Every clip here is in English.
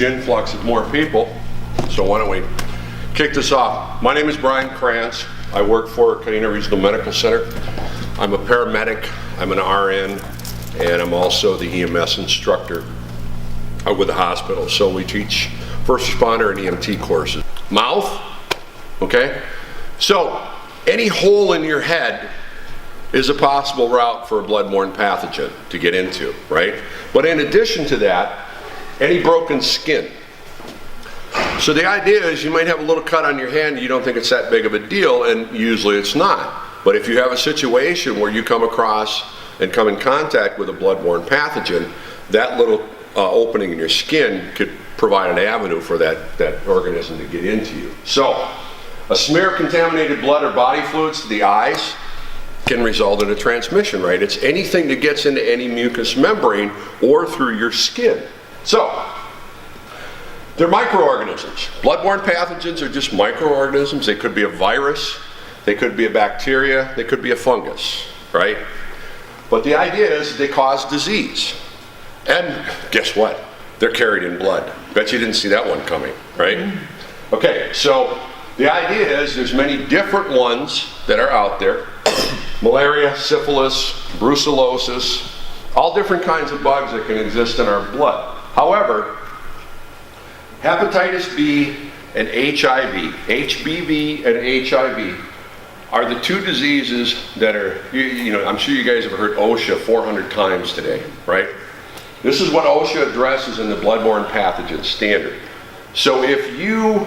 Influx of more people, so why don't we kick this off. My name is Brian Krantz. I work for Cadena Regional Medical Center. I'm a paramedic, I'm an RN, and I'm also the EMS instructor with the hospital. So we teach first responder and EMT courses. Mouth, okay? So any hole in your head is a possible route for a bloodborne pathogen to get into, right? But in addition to that, any broken skin. So the idea is you might have a little cut on your hand, you don't think it's that big of a deal, and usually it's not. But if you have a situation where you come across and come in contact with a bloodborne pathogen, that little opening in your skin could provide an avenue for that organism to get into you. So a smear of contaminated blood or body fluids to the eyes can result in a transmission, right? It's anything that gets into any mucous membrane or through your skin. So, they're microorganisms. Bloodborne pathogens are just microorganisms. They could be a virus, they could be a bacteria, they could be a fungus, right? But the idea is they cause disease. And guess what? They're carried in blood. Bet you didn't see that one coming, right? Okay, so the idea is there's many different ones that are out there. Malaria, syphilis, brucellosis, all different kinds of bugs that can exist in our blood. However, hepatitis B and HIV, HBV and HIV, are the two diseases that are, you know, I'm sure you guys have heard OSHA 400 times today, right? This is what OSHA addresses in the bloodborne pathogen standard. So if you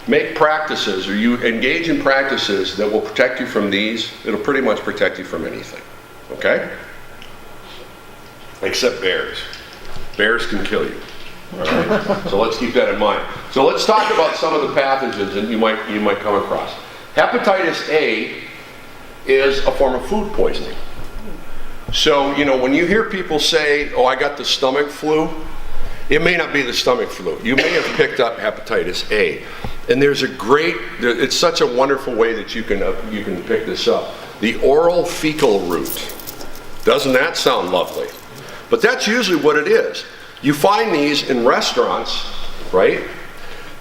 make practices or you engage in practices that will protect you from these, it'll pretty much protect you from anything, okay? Except bears. Bears can kill you. All right? So let's keep that in mind. So let's talk about some of the pathogens that you might come across. Hepatitis A is a form of food poisoning. So, you know, when you hear people say, oh, I got the stomach flu, it may not be the stomach flu. You may have picked up hepatitis A. And there's a great, it's such a wonderful way that you can pick this up. The oral fecal route. Doesn't that sound lovely? But that's usually what it is. You find these in restaurants, right?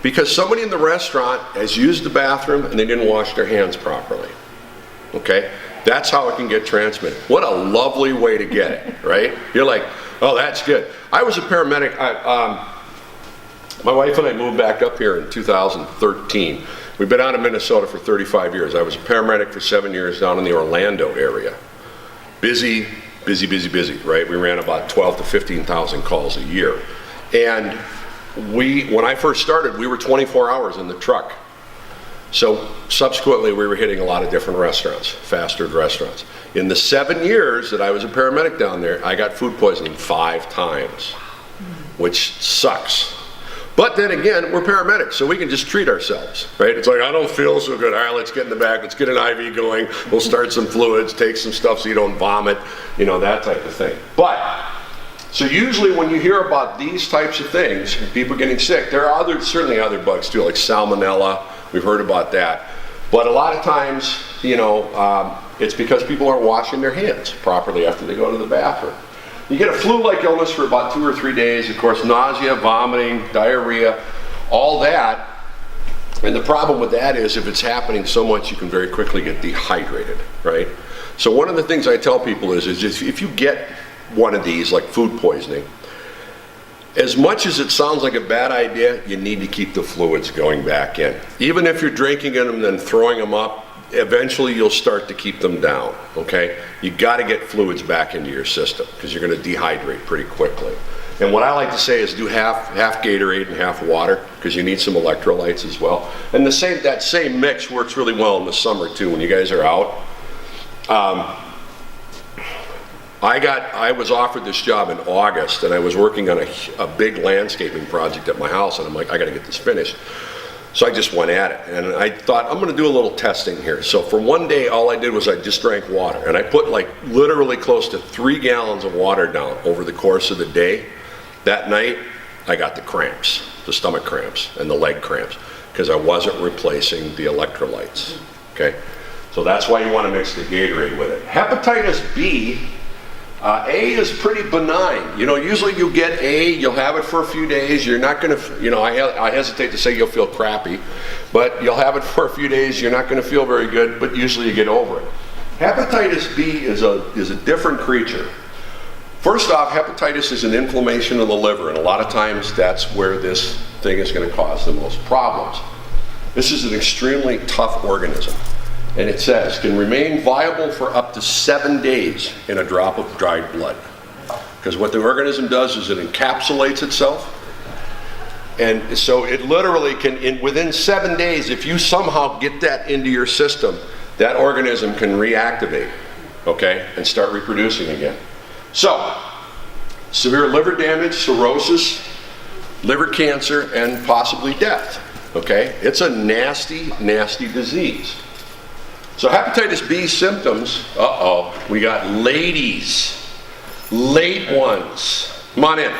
Because somebody in the restaurant has used the bathroom and they didn't wash their hands properly. Okay? That's how it can get transmitted. What a lovely way to get it, right? You're like, oh, that's good. I was a paramedic. My wife and I moved back up here in 2013. We've been out of Minnesota for 35 years. I was a paramedic for 7 years down in the Orlando area. Busy, right? We ran about 12 to 15,000 calls a year. And when I first started, we were 24 hours in the truck. So subsequently, we were hitting a lot of different restaurants, fast food restaurants. In the 7 years that I was a paramedic down there, I got food poisoning 5 times, which sucks. But then again, we're paramedics, so we can just treat ourselves, right? It's like, I don't feel so good. All right, let's get in the back, let's get an IV going, we'll start some fluids, take some stuff so you don't vomit, you know, that type of thing. But, so usually when you hear about these types of things, people getting sick, there are certainly other bugs too, like salmonella, we've heard about that. But a lot of times, you know, it's because people aren't washing their hands properly after they go to the bathroom. You get a flu-like illness for about 2 or 3 days, of course, nausea, vomiting, diarrhea, all that. And the problem with that is if it's happening so much, you can very quickly get dehydrated, right? So one of the things I tell people is if you get one of these, like food poisoning, as much as it sounds like a bad idea, you need to keep the fluids going back in. Even if you're drinking them and then throwing them up, eventually you'll start to keep them down, okay? You gotta get fluids back into your system because you're gonna dehydrate pretty quickly. And what I like to say is do half Gatorade and half water because you need some electrolytes as well. And that same mix works really well in the summer too when you guys are out. I was offered this job in August and I was working on a big landscaping project at my house and I'm like, I gotta get this finished. So I just went at it, and I thought, I'm gonna do a little testing here. So for one day, all I did was I just drank water, and I put like literally close to 3 gallons of water down over the course of the day. That night, I got the cramps, the stomach cramps, and the leg cramps, because I wasn't replacing the electrolytes, okay? So that's why you wanna mix the Gatorade with it. Hepatitis B A is pretty benign. You know, usually you get A, you'll have it for a few days. You're not going to, you know, I hesitate to say you'll feel crappy, but you'll have it for a few days. You're not going to feel very good, but usually you get over it. Hepatitis B is a different creature. First off, hepatitis is an inflammation of the liver, and a lot of times that's where this thing is going to cause the most problems. This is an extremely tough organism, and it says can remain viable for up to 7 days in a drop of dried blood. Because what the organism does is it encapsulates itself, and so it literally can, within 7 days, if you somehow get that into your system, that organism can reactivate, okay, and start reproducing again. So, severe liver damage, cirrhosis, liver cancer, and possibly death, okay? It's a nasty, nasty disease. So hepatitis B symptoms, we got ladies, late ones. Come on in.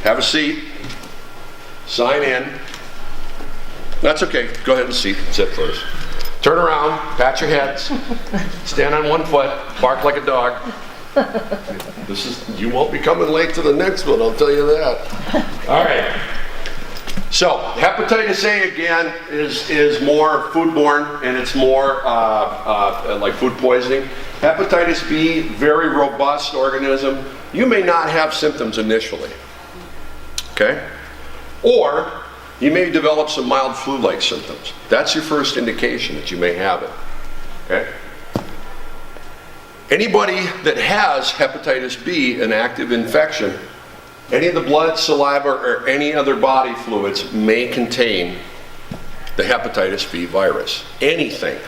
Have a seat. Sign in. That's okay, go ahead and sit first. Turn around, pat your heads, stand on one foot, bark like a dog. You won't be coming late to the next one, I'll tell you that. All right. So, hepatitis A again is more foodborne, and it's more like food poisoning. Hepatitis B, very robust organism. You may not have symptoms initially, okay? Or you may develop some mild flu-like symptoms. That's your first indication that you may have it, okay? Anybody that has hepatitis B, an active infection, any of the blood, saliva, or any other body fluids may contain the hepatitis B virus. Anything.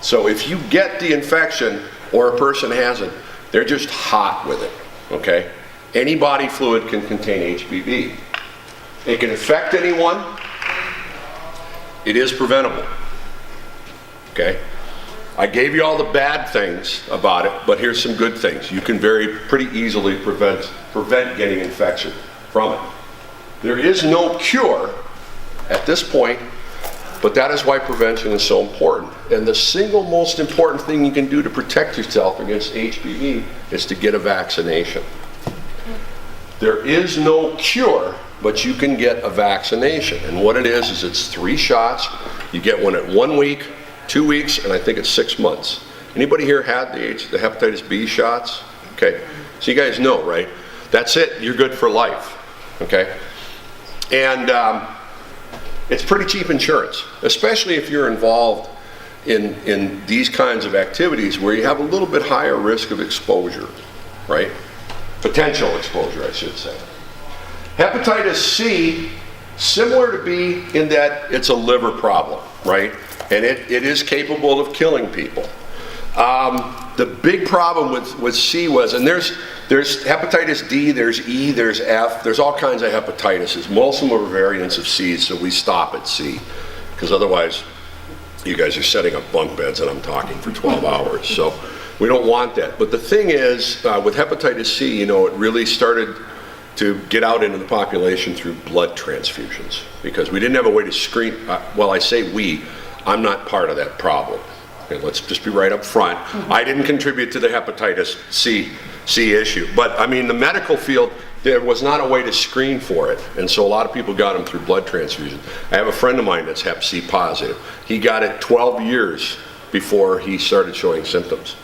So if you get the infection or a person has it, they're just hot with it, okay? Any body fluid can contain HBV. It can affect anyone. It is preventable, okay? I gave you all the bad things about it, but here's some good things. You can pretty easily prevent getting infection from it. There is no cure at this point, but that is why prevention is so important. And the single most important thing you can do to protect yourself against HPV is to get a vaccination. There is no cure, but you can get a vaccination. And what it is it's 3 shots. You get one at 1 week, 2 weeks, and I think it's 6 months. Anybody here had the hepatitis B shots? Okay, so you guys know, right? That's it, you're good for life, okay? And it's pretty cheap insurance, especially if you're involved in these kinds of activities where you have a little bit higher risk of exposure, right? Potential exposure, I should say. Hepatitis C, similar to B in that it's a liver problem, right? And it is capable of killing people. The big problem with C was, and there's hepatitis D, there's E, there's F, there's all kinds of hepatitis. Most of them are variants of C, so we stop at C. Because otherwise, you guys are setting up bunk beds and I'm talking for 12 hours. So we don't want that. But the thing is, with hepatitis C, you know, it really started to get out into the population through blood transfusions. Because we didn't have a way to screen, well, I say we, I'm not part of that problem. Okay, let's just be right up front. I didn't contribute to the hepatitis C issue. But I mean, the medical field, there was not a way to screen for it. And so a lot of people got them through blood transfusion. I have a friend of mine that's hep C positive. He got it 12 years before he started showing symptoms.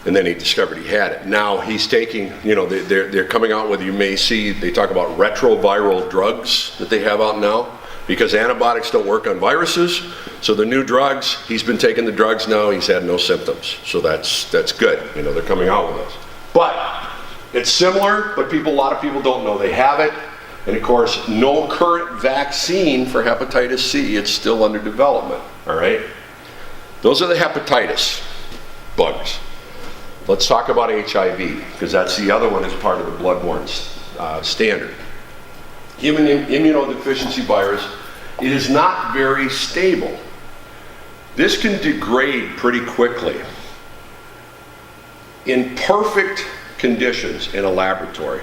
And then he discovered he had it. Now he's taking, you know, they're coming out with, you may see, they talk about retroviral drugs that they have out now. Because antibiotics don't work on viruses, so the new drugs, he's been taking the drugs now, he's had no symptoms. So that's good, you know, they're coming out with us. But it's similar, but a lot of people don't know they have it. And of course, no current vaccine for hepatitis C, it's still under development, all right? Those are the hepatitis bugs. Let's talk about HIV, because that's the other one as part of the bloodborne standard. Human immunodeficiency virus, it is not very stable. This can degrade pretty quickly. In perfect conditions in a laboratory,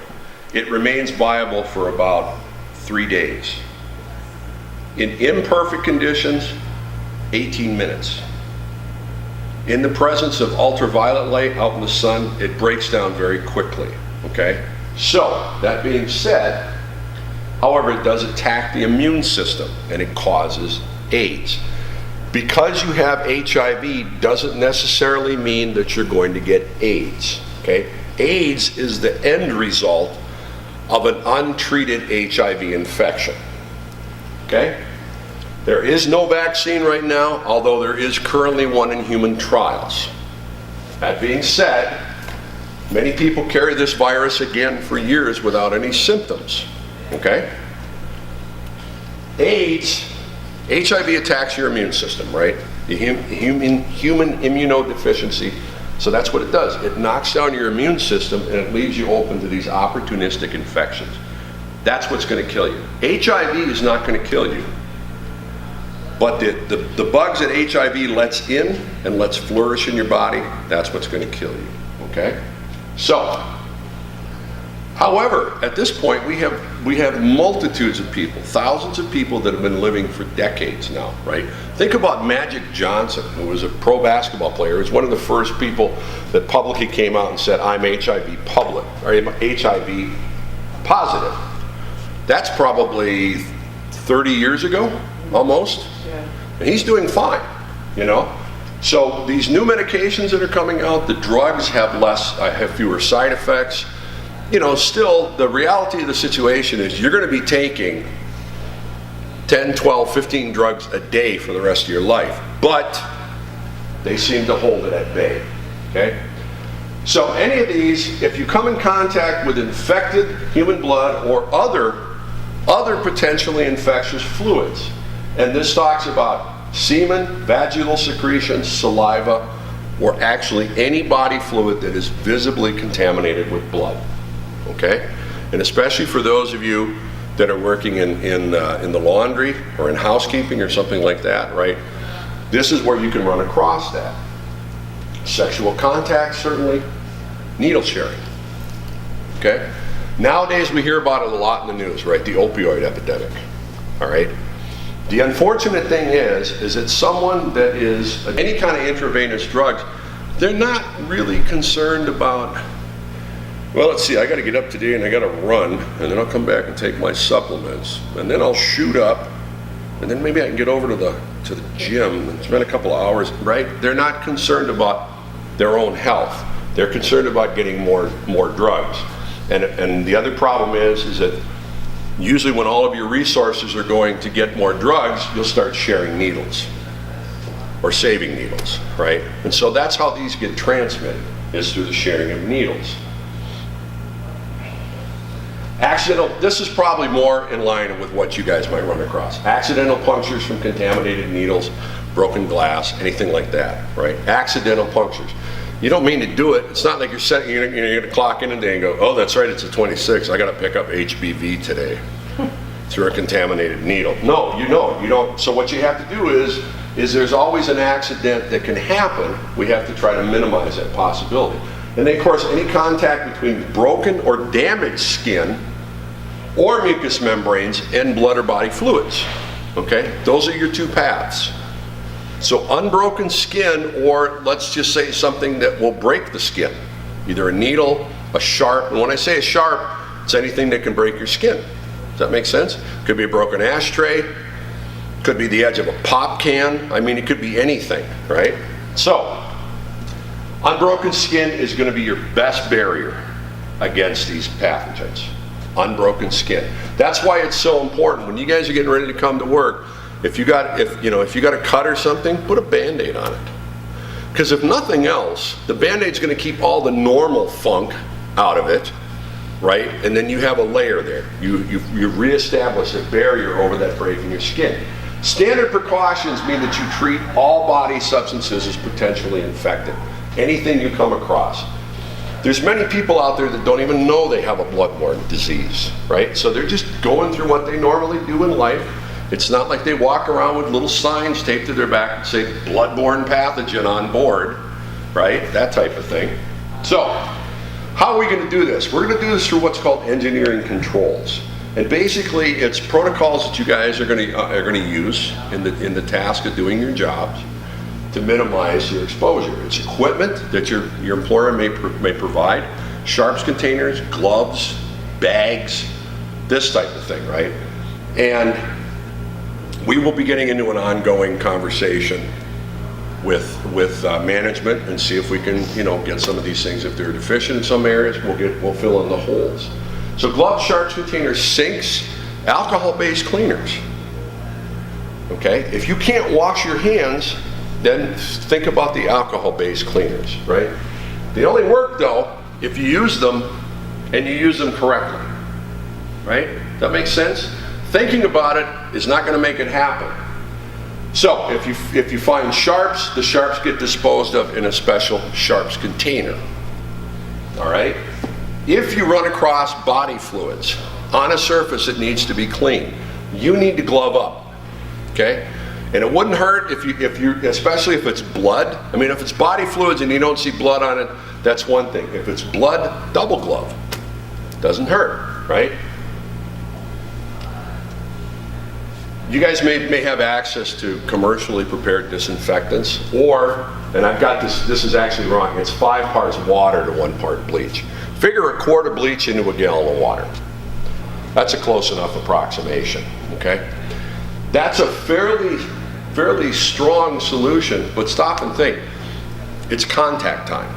it remains viable for about 3 days. In imperfect conditions, 18 minutes. in the presence of ultraviolet light out in the sun, it breaks down very quickly, okay? So, that being said, however, it does attack the immune system and it causes AIDS. Because you have HIV doesn't necessarily mean that you're going to get AIDS, okay? AIDS is the end result of an untreated HIV infection, okay? There is no vaccine right now, although there is currently one in human trials. That being said, many people carry this virus again for years without any symptoms, okay? AIDS, HIV attacks your immune system, right? The human immunodeficiency. So that's what it does. It knocks down your immune system and it leaves you open to these opportunistic infections. That's what's going to kill you. HIV is not going to kill you. But the bugs that HIV lets in and lets flourish in your body, that's what's going to kill you, okay? So, however, at this point we have multitudes of people, thousands of people that have been living for decades now, right? Think about Magic Johnson, who was a pro basketball player. He was one of the first people that publicly came out and said, I'm HIV HIV positive. That's probably 30 years ago, almost. Yeah. And he's doing fine, you know? So these new medications that are coming out, the drugs have fewer side effects. You know, still, the reality of the situation is you're going to be taking 10, 12, 15 drugs a day for the rest of your life, but they seem to hold it at bay, okay? So any of these, if you come in contact with infected human blood or other potentially infectious fluids, and this talks about semen, vaginal secretions, saliva, or actually any body fluid that is visibly contaminated with blood. Okay? And especially for those of you that are working in the laundry or in housekeeping or something like that, right? This is where you can run across that. Sexual contact, certainly. Needle sharing. Okay? Nowadays we hear about it a lot in the news, right? The opioid epidemic. All right? The unfortunate thing is that someone that is any kind of intravenous drugs, they're not really concerned about, well, let's see, I got to get up today and I got to run, and then I'll come back and take my supplements, and then I'll shoot up, and then maybe I can get over to the gym and spend a couple of hours, right? They're not concerned about their own health. They're concerned about getting more drugs. And the other problem is that usually when all of your resources are going to get more drugs, you'll start sharing needles or saving needles, right? And so that's how these get transmitted, is through the sharing of needles. This is probably more in line with what you guys might run across. Accidental punctures from contaminated needles, broken glass, anything like that, right? Accidental punctures. You don't mean to do it. It's not like you're going to clock in a day and go, oh, that's right, it's a 26. I got to pick up HBV today through a contaminated needle. No, you don't. So what you have to do is there's always an accident that can happen. We have to try to minimize that possibility. And then, of course, any contact between broken or damaged skin or mucous membranes and blood or body fluids. Okay? Those are your two paths. So unbroken skin, or let's just say something that will break the skin. Either a needle, a sharp, and when I say a sharp, it's anything that can break your skin. Does that make sense? Could be a broken ashtray, could be the edge of a pop can. I mean, it could be anything, right? So, unbroken skin is going to be your best barrier against these pathogens. Unbroken skin. That's why it's so important when you guys are getting ready to come to work. If you got a cut or something, put a Band-Aid on it. Because if nothing else, the Band-Aid's going to keep all the normal funk out of it, right? And then you have a layer there. You reestablish a barrier over that break in your skin. Standard precautions mean that you treat all body substances as potentially infected. Anything you come across. There's many people out there that don't even know they have a bloodborne disease, right? So they're just going through what they normally do in life. It's not like they walk around with little signs taped to their back that say bloodborne pathogen on board, right? That type of thing. So, how are we going to do this? We're going to do this through what's called engineering controls. And basically, it's protocols that you guys are going to use in the task of doing your jobs to minimize your exposure. It's equipment that your employer may provide, sharps containers, gloves, bags, this type of thing, right? And we will be getting into an ongoing conversation with management and see if we can, get some of these things. If they're deficient in some areas, we'll fill in the holes. So gloves, sharps containers, sinks, alcohol-based cleaners. Okay, if you can't wash your hands, then think about the alcohol-based cleaners, right? They only work though if you use them and you use them correctly, right? Does that make sense? Thinking about it is not going to make it happen. So if you find sharps, the sharps get disposed of in a special sharps container. All right? If you run across body fluids on a surface that needs to be cleaned, you need to glove up. Okay? And it wouldn't hurt if you especially if it's blood. I mean, if it's body fluids and you don't see blood on it, that's one thing. If it's blood, double glove. Doesn't hurt, right? You guys may have access to commercially prepared disinfectants, and I've got this is actually wrong, it's 5 parts water to 1 part bleach. Figure a quart of bleach into a gallon of water. That's a close enough approximation, okay? That's a fairly strong solution, but stop and think. It's contact time.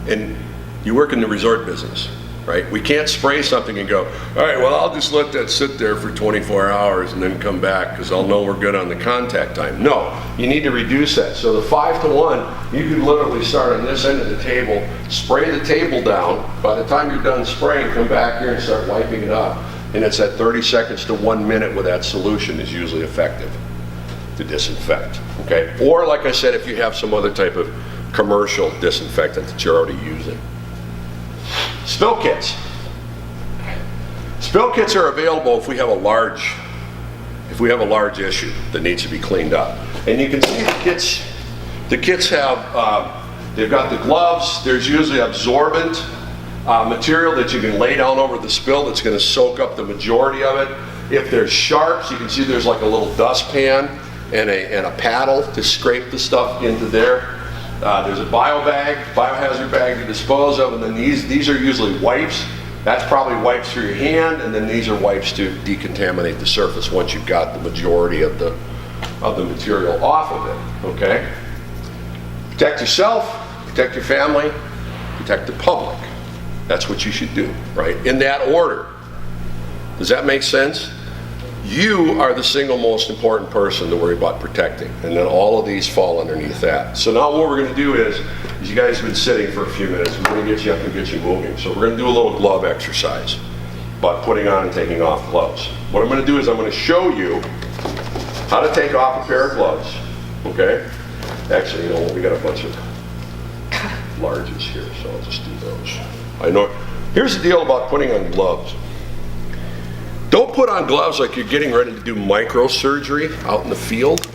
And you work in the resort business, right? We can't spray something and go, all right, well, I'll just let that sit there for 24 hours and then come back because I'll know we're good on the contact time. No, you need to reduce that. So the 5 to 1, you could literally start on this end of the table, spray the table down. By the time you're done spraying, come back here and start wiping it up. And it's at 30 seconds to 1 minute where that solution is usually effective to disinfect, okay? Or like I said, if you have some other type of commercial disinfectant that you're already using. Spill kits. Spill kits are available if we have a large issue that needs to be cleaned up. And you can see the kits have, they've got the gloves, there's usually absorbent material that you can lay down over the spill that's going to soak up the majority of it. If there's sharps, you can see there's like a little dustpan and a paddle to scrape the stuff into there. There's a biohazard bag to dispose of, and then these are usually wipes. That's probably wipes for your hand, and then these are wipes to decontaminate the surface once you've got the majority of the material off of it, okay? Protect yourself, protect your family, protect the public. That's what you should do, right? In that order. Does that make sense? You are the single most important person to worry about protecting, and then all of these fall underneath that. So now what we're going to do is you guys have been sitting for a few minutes, we're going to get you up and get you moving. So we're going to do a little glove exercise about putting on and taking off gloves. What I'm going to do is I'm going to show you how to take off a pair of gloves, okay? Actually, you know what, we got a bunch of larges here, so I'll just do those. I know. Here's the deal about putting on gloves. Don't put on gloves like you're getting ready to do microsurgery out in the field.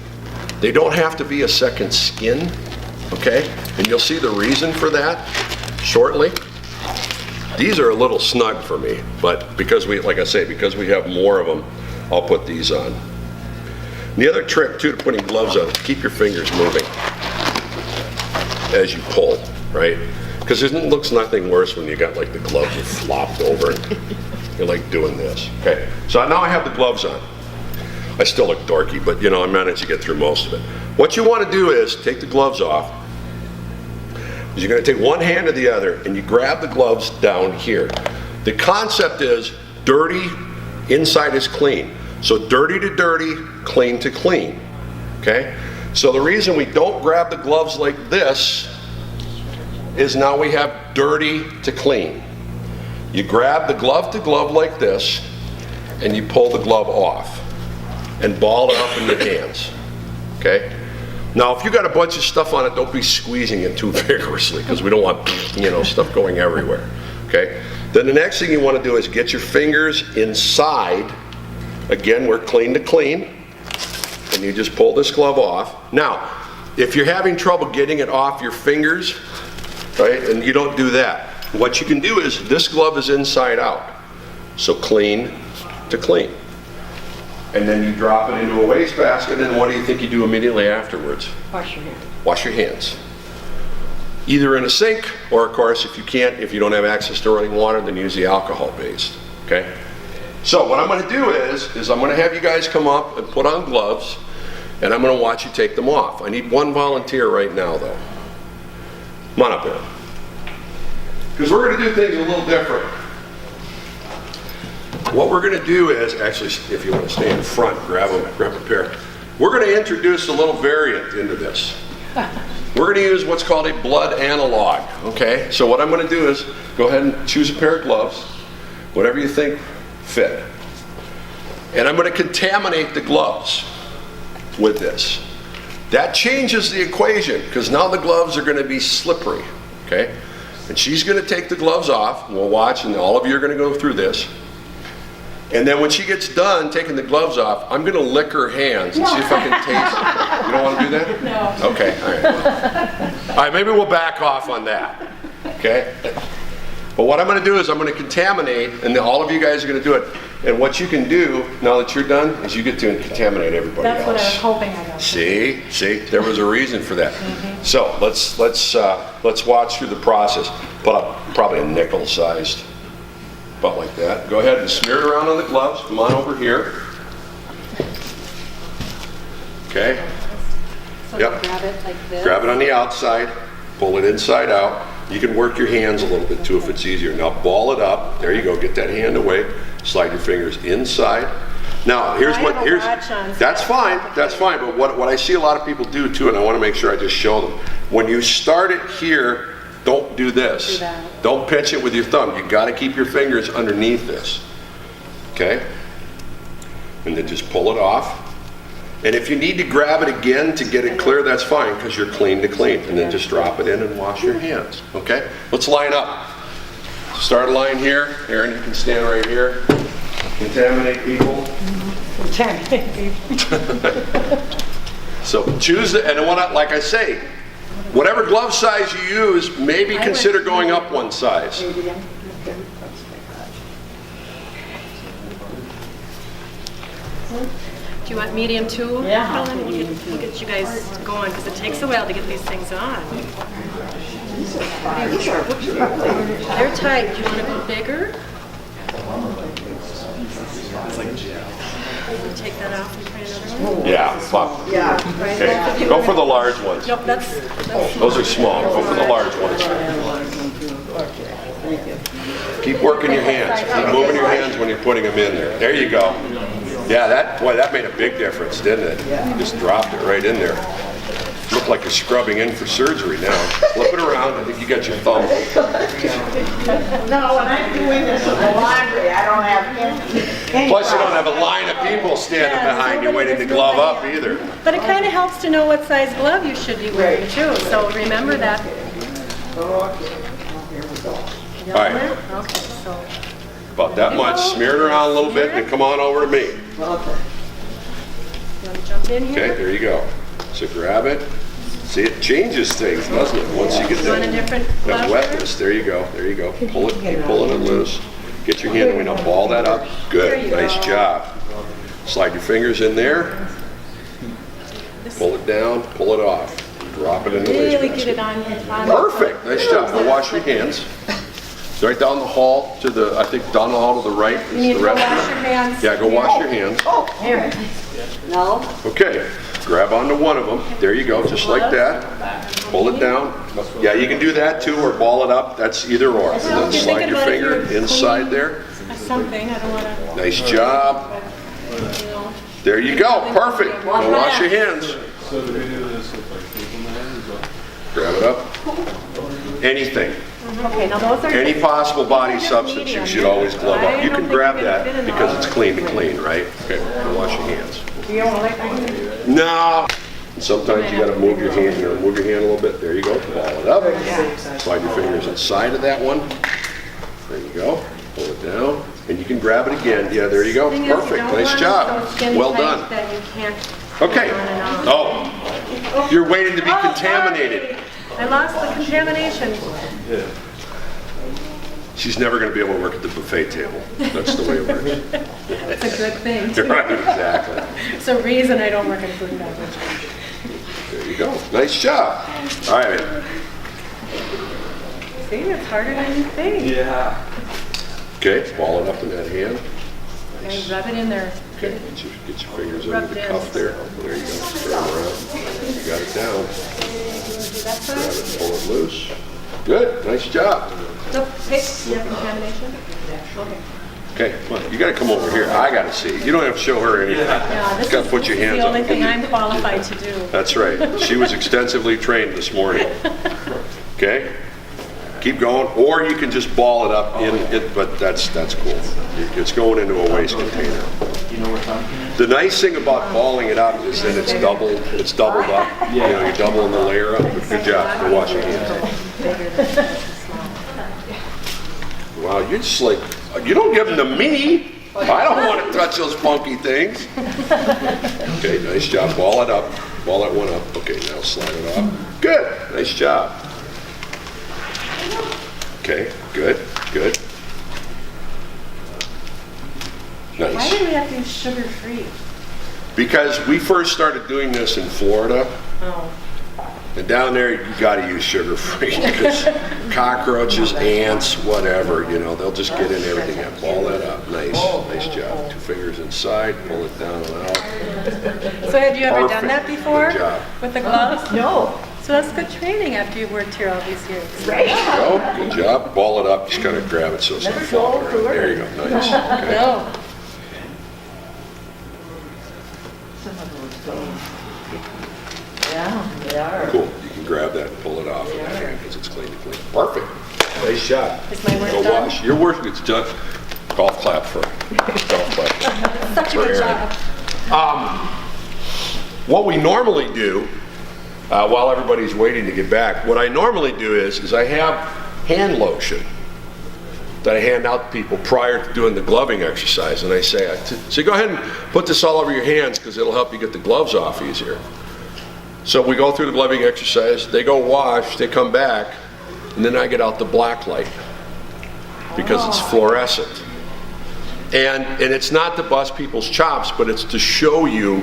They don't have to be a second skin, okay? And you'll see the reason for that shortly. These are a little snug for me, but because we have more of them, I'll put these on. And the other trick too to putting gloves on, keep your fingers moving as you pull, right? Because it looks nothing worse when you got like the gloves are flopped over and you're like doing this. Okay, so now I have the gloves on. I still look dorky, but you know, I managed to get through most of it. What you want to do is take the gloves off. You're going to take one hand to the other and you grab the gloves down here. The concept is dirty inside is clean. So dirty to dirty, clean to clean. Okay? So the reason we don't grab the gloves like this is now we have dirty to clean. You grab the glove to glove like this and you pull the glove off and ball it up in your hands. Okay? Now if you got a bunch of stuff on it, don't be squeezing it too vigorously because we don't want, you know, stuff going everywhere. Okay? Then the next thing you want to do is get your fingers inside. Again, we're clean to clean. And you just pull this glove off. Now, if you're having trouble getting it off your fingers, right, and you don't do that, what you can do is this glove is inside out. So clean to clean. and then you drop it into a wastebasket, and what do you think you do immediately afterwards? Wash your hands. Wash your hands. Either in a sink, or of course, if you don't have access to running water, then use the alcohol-based, okay? So what I'm gonna do is I'm gonna have you guys come up and put on gloves, and I'm gonna watch you take them off. I need one volunteer right now, though. Come on up here. Because we're gonna do things a little different. What we're gonna do is, actually, if you wanna stay in front, grab a pair. We're gonna introduce a little variant into this. We're going to use what's called a blood analog, okay? So what I'm going to do is go ahead and choose a pair of gloves, whatever you think fit. And I'm going to contaminate the gloves with this. That changes the equation, because now the gloves are going to be slippery, okay? And she's going to take the gloves off, and we'll watch, and all of you are going to go through this. And then when she gets done taking the gloves off, I'm going to lick her hands and see if I can taste it. You don't want to do that? No. Okay, all right. All right, maybe we'll back off on that, okay? But what I'm going to do is I'm going to contaminate, and then all of you guys are going to do it. And what you can do, now that you're done, is you get to contaminate everybody else. That's what I was hoping I got. See, there was a reason for that. So let's watch through the process. Put up probably a nickel-sized, about like that. Go ahead and smear it around on the gloves. Come on over here. Okay. So Yep. you grab it like this. Grab it on the outside, pull it inside out. You can work your hands a little bit too if it's easier. Now ball it up. There you go. Get that hand away. Slide your fingers inside. Now here's that's fine. That's fine. But what I see a lot of people do too, and I want to make sure I just show them. When you start it here, don't do this. Don't pinch it with your thumb. You got to keep your fingers underneath this. Okay? And then just pull it off. And if you need to grab it again to get it clear, that's fine, because you're clean to clean. And then just drop it in and wash your hands. Okay? Let's line up. Start a line here. Aaron, you can stand right here. Contaminate people. Contaminate people. So choose the, and like I say, whatever glove size you use, maybe consider going up one size. Do you want medium too? Yeah. Helen? We'll get you guys going, because it takes a while to get these things on. They're tight. Do you want to go bigger? Take that off and try another one? Yeah, fine. Okay, go for the large ones. Nope, that's Those are small. Go for the large ones. Keep working your hands. Keep moving your hands when you're putting them in there. There you go. Yeah, that made a big difference, didn't it? You just dropped it right in there. Look like you're scrubbing in for surgery now. Flip it around. I think you got your thumb. No, when I'm doing this with the laundry, I don't have any Plus, you don't have a line of people standing behind you waiting to glove up either. But it kind of helps to know what size glove you should be wearing too, so remember that. All right. Okay, so About that much. Smear it around a little bit and come on over to me. you want to jump in here? Okay, there you go. So grab it. See, it changes things, doesn't it? Once you get You want a that, different that glove? wetness, there you go. There you go. Pull it, keep pulling it loose. Get your hand away. Now ball that up. Good. Nice job. Slide your fingers in there. Pull it down. Pull it off. Drop it in the Really get wastebasket. it on. Perfect. Nice job. Now wash your hands. Right down the hall to the, I think down the hall to the right You need is to the go wash your restroom. hands. Yeah, go wash your hands. Here. No? Okay, grab onto one of them. There you go, just like that. Pull it down. Yeah, you can do that too, or ball it up. That's either or. And then You're slide thinking your about if finger you're inside clean. there. Something, I don't want to, Nice job. you know. There you go, perfect. Now wash your hands. So do we do this with like people now as well? Grab it up. Anything. Okay, now those are. Any possible body substance you should always glove up. You can grab that because it's clean to clean, right? Okay, now wash your hands. You don't like that? No. Sometimes you gotta move your hand, move your hand a little bit. There you go, ball it up. Slide your fingers inside of that one. There you go. Pull it down. And you can grab it again. Yeah, there you go. Thing is, you Perfect. don't Nice want job. it so skin Well tight done. that you can't Okay. go on and on. Oh, you're waiting to be Oh, contaminated. sorry. I lost the contamination. She's never gonna be able to work at the buffet table. That's the way it works. It's a good thing. Right, exactly. It's a reason I don't work in food and beverage. There you go. Nice job. All right. See, it's harder than you think. Yeah. Okay, ball it up in that hand. And rub it in there. Get Okay, it. get your fingers Rub under the it in. cuff there. There you go. Turn around. You got it down. That Grab side? it, pull it loose. Good, nice job. No, hey, you have contamination? Okay. Okay, come on, you gotta come over here. I gotta see. You don't have to show her anything. Yeah, this Gotta is put your hands the only up. thing I'm qualified to do. That's right. She was extensively trained this morning. Okay? Keep going, or you can just ball it up in it, but that's cool. It's going into a waste container. You know what time? The nice thing about balling it up is that it's doubled up. You know, you're doubling the layer up. Good job. Go wash your hands. Wow, you're just like, you don't give them to me. I don't want to touch those funky things. Okay, nice job. Ball it up. Ball that one up. Okay, now slide it off. Good. Nice job. Okay, good, good. Why Nice. do we have to use sugar-free? Because we first started doing this in Florida, Oh, and down there you gotta use sugar-free because cockroaches, ants, whatever, you know, they'll just get in everything and ball that up. Nice, nice job. 2 fingers inside, pull it down and out. so have you ever done Perfect. that before? Good job. With the gloves? No. So that's good training after you've worked here all these years. Right. Go, good job. Ball it up, just kind of grab it so it's not flopping around. There you go, nice. Okay. No. Yeah, they are. Cool, you can grab that and pull it off in that hand because it's clean to clean. Perfect. Nice job. Is my work Go done? wash. Your work is done. Golf clap for golf clap. Such a For good Aaron. job. What we normally do, while everybody's waiting to get back, what I normally do is I have hand lotion that I hand out to people prior to doing the gloving exercise, and I say, go ahead and put this all over your hands because it'll help you get the gloves off easier. So we go through the gloving exercise, they go wash, they come back, and then I get out the black light because it's fluorescent. And it's not to bust people's chops, but it's to show you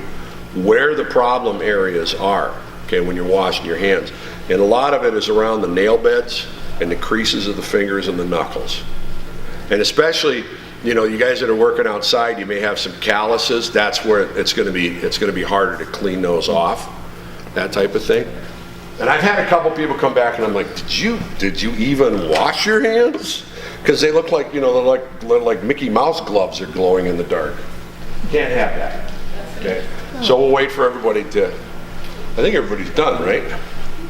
where the problem areas are, okay, when you're washing your hands. And a lot of it is around the nail beds and the creases of the fingers and the knuckles. And especially, you know, you guys that are working outside, you may have some calluses. That's where it's going to be harder to clean those off, that type of thing. And I've had a couple people come back and I'm like, did you even wash your hands? Because they look like, you know, they're like Mickey Mouse gloves are glowing in the dark. Can't have that. Okay. So we'll wait for everybody to, I think everybody's done, right?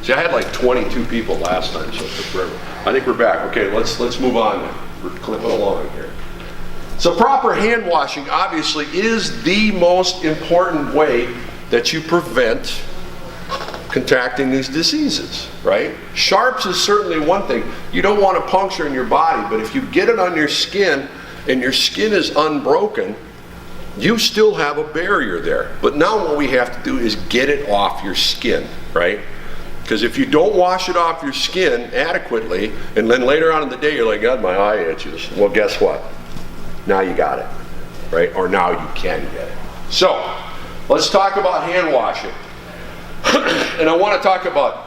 See, I had like 22 people last time, so it took forever. I think we're back. Okay, let's move on then. We're clipping along here. So proper hand washing obviously is the most important way that you prevent contracting these diseases, right? Sharps is certainly one thing. You don't want a puncture in your body, but if you get it on your skin and your skin is unbroken, you still have a barrier there. But now what we have to do is get it off your skin, right? Because if you don't wash it off your skin adequately, and then later on in the day you're like, God, my eye itches. Well, guess what? Now you got it, right? Or now you can get it. So, let's talk about hand washing. And I want to talk about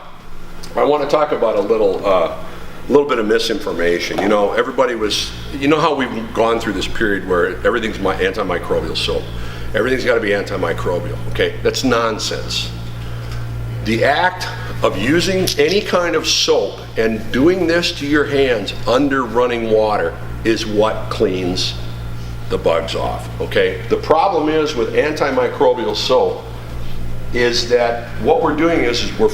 a little bit of misinformation. You know, you know how we've gone through this period where everything's antimicrobial soap. Everything's got to be antimicrobial, okay? That's nonsense. The act of using any kind of soap and doing this to your hands under running water is what cleans the bugs off, okay? The problem is with antimicrobial soap is that what we're doing is we're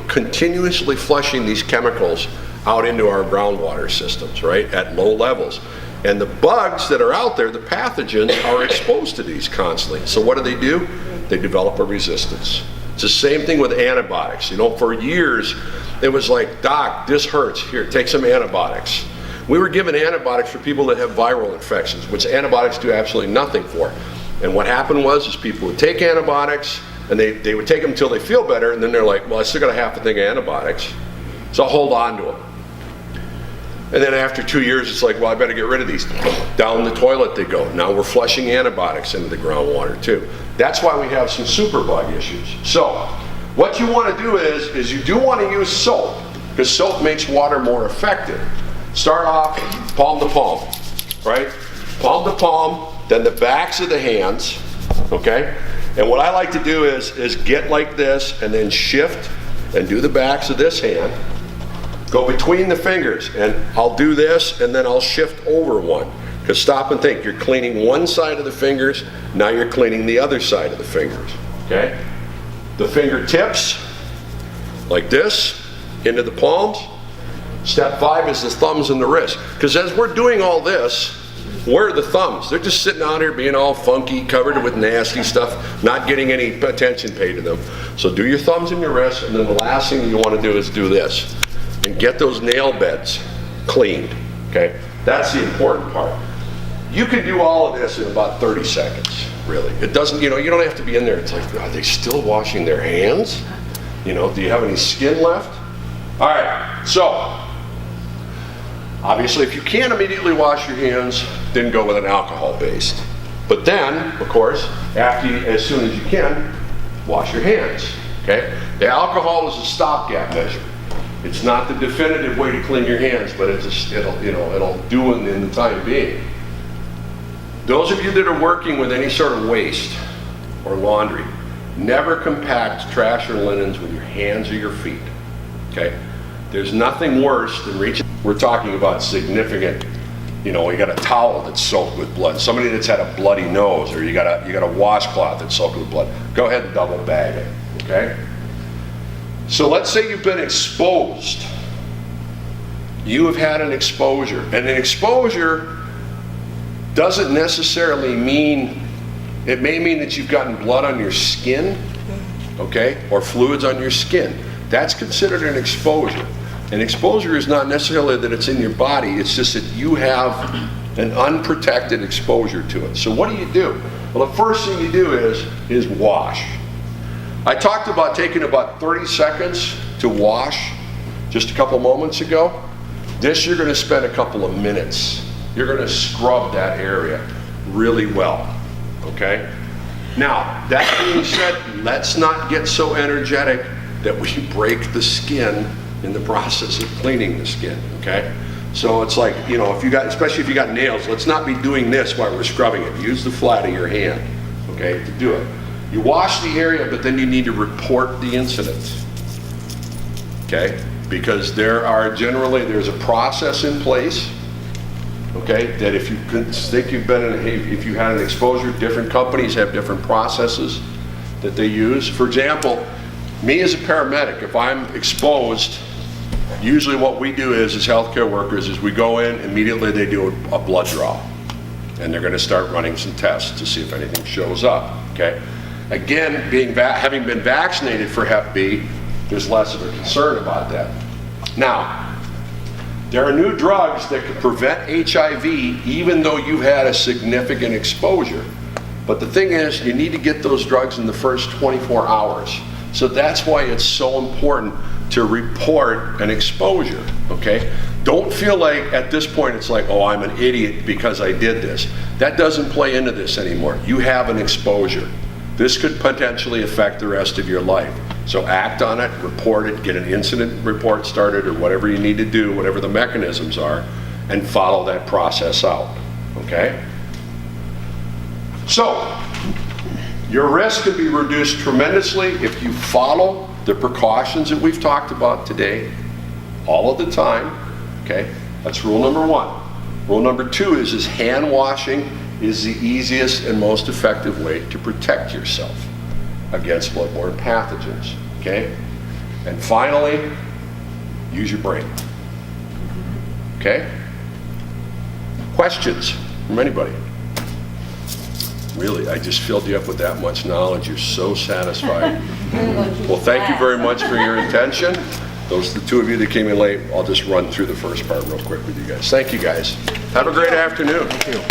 continuously flushing these chemicals out into our groundwater systems, right, at low levels. And the bugs that are out there, the pathogens, are exposed to these constantly. So what do? They develop a resistance. It's the same thing with antibiotics. You know, for years, it was like, Doc, this hurts. Here, take some antibiotics. We were given antibiotics for people that have viral infections, which antibiotics do absolutely nothing for. And what happened was people would take antibiotics, and they would take them until they feel better, and then they're like, well, I still got a half a thing of antibiotics, so I'll hold on to them. And then after 2 years, it's like, well, I better get rid of these. Down the toilet they go. Now we're flushing antibiotics into the groundwater too. That's why we have some superbug issues. So what you want to do is you do want to use soap, because soap makes water more effective. Start off palm to palm, right? Palm to palm, then the backs of the hands, okay? And what I like to do is get like this and then shift and do the backs of this hand. Go between the fingers, and I'll do this and then I'll shift over one. Because stop and think, you're cleaning one side of the fingers, now you're cleaning the other side of the fingers, okay? The fingertips, like this, into the palms. Step 5 is the thumbs and the wrists. Because as we're doing all this, where are the thumbs? They're just sitting out here being all funky, covered with nasty stuff, not getting any attention paid to them. So do your thumbs and your wrists, and then the last thing you want to do is do this. And get those nail beds cleaned, okay? That's the important part. You can do all of this in about 30 seconds, really. It doesn't, you don't have to be in there. It's like, are they still washing their hands? Do you have any skin left? All right, so obviously if you can't immediately wash your hands, then go with an alcohol-based. But then, of course, as soon as you can, wash your hands, okay? The alcohol is a stopgap measure. It's not the definitive way to clean your hands, but it'll do it in the time being. Those of you that are working with any sort of waste or laundry, never compact trash or linens with your hands or your feet, okay? There's nothing worse than reaching. We're talking about significant, you got a towel that's soaked with blood, somebody that's had a bloody nose, or you got a washcloth that's soaked with blood. Go ahead and double bag it, okay? So let's say you've been exposed. You have had an exposure. And an exposure doesn't necessarily mean, it may mean that you've gotten blood on your skin, okay, or fluids on your skin. That's considered an exposure. An exposure is not necessarily that it's in your body, it's just that you have an unprotected exposure to it. So what do? Well, the first thing you do is wash. I talked about taking about 30 seconds to wash just a couple moments ago. This you're going to spend a couple of minutes. You're going to scrub that area really well, okay? Now, that being said, let's not get so energetic that we break the skin in the process of cleaning the skin, okay? So it's like, especially if you got nails, let's not be doing this while we're scrubbing it. Use the flat of your hand, okay, to do it. You wash the area, but then you need to report the incident, okay? Because there's a process in place, okay, that if you think if you had an exposure, different companies have different processes that they use. For example, me as a paramedic, if I'm exposed, usually what we do as healthcare workers is we go in, immediately they do a blood draw. And they're going to start running some tests to see if anything shows up, okay? Again, having been vaccinated for Hep B, there's less of a concern about that. Now, there are new drugs that can prevent HIV even though you've had a significant exposure. But the thing is, you need to get those drugs in the first 24 hours. So that's why it's so important to report an exposure, okay? Don't feel like at this point it's like, oh, I'm an idiot because I did this. That doesn't play into this anymore. You have an exposure. This could potentially affect the rest of your life. So act on it, report it, get an incident report started or whatever you need to do, whatever the mechanisms are, and follow that process out, okay? So, your risk can be reduced tremendously if you follow the precautions that we've talked about today, all of the time, okay? That's rule number 1. Rule number 2 is hand washing is the easiest and most effective way to protect yourself against bloodborne pathogens, okay? And finally, use your brain, okay? Questions from anybody? Really, I just filled you up with that much knowledge. You're so satisfied. Well, thank you very much for your attention. Those are the 2 of you that came in late. I'll just run through the first part real quick with you guys. Thank you guys. Have a great afternoon. Thank you.